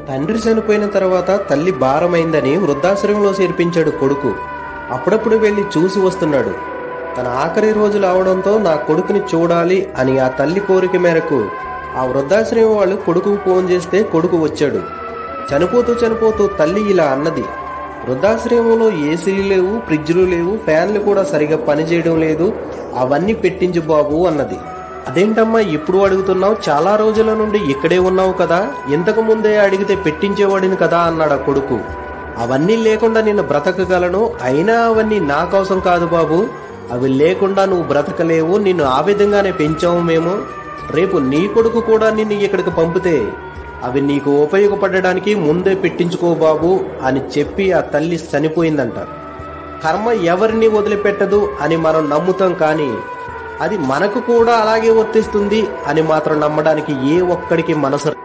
తండ్రి చనిపోయిన తర్వాత తల్లి భారమైందని వృద్ధాశ్రమంలో చేర్పించాడు కొడుకు. అప్పుడప్పుడు వెళ్ళి చూసి వస్తున్నాడు. తన ఆఖరి రోజులు అవడంతో నా కొడుకుని చూడాలి అని ఆ తల్లి కోరిక మేరకు ఆ వృద్ధాశ్రమం వాళ్ళు కొడుకుకు ఫోన్ చేస్తే కొడుకు వచ్చాడు. చనిపోతూ తల్లి ఇలా అన్నది, వృద్ధాశ్రమంలో ఏసీలు లేవు, ఫ్రిడ్జ్లు లేవు, ఫ్యాన్లు కూడా సరిగా పనిచేయడం లేదు, అవన్నీ పెట్టించు బాబు అన్నది. అదేంటమ్మా ఇప్పుడు అడుగుతున్నావు, చాలా రోజుల నుండి ఇక్కడే ఉన్నావు కదా, ఇంతకు ముందే అడిగితే పెట్టించేవాడిని కదా అన్నాడు ఆ కొడుకు. అవన్నీ లేకుండా నేను బ్రతకగలను, అయినా అవన్నీ నా కోసం కాదు బాబు, అవి లేకుండా నువ్వు బ్రతకలేవు, నిన్ను ఆ విధంగానే పెంచాము మేము. రేపు నీ కొడుకు కూడా నిన్ను ఇక్కడికి పంపితే అవి నీకు ఉపయోగపడడానికి ముందే పెట్టించుకో బాబు అని చెప్పి ఆ తల్లి చనిపోయిందంట. కర్మ ఎవరిని వదిలిపెట్టదు అని మనం నమ్ముతాం, కానీ అది మనకు కూడా అలాగే వర్తిస్తుంది అని మాత్రం నమ్మడానికి ఏ ఒక్కడికి మనసు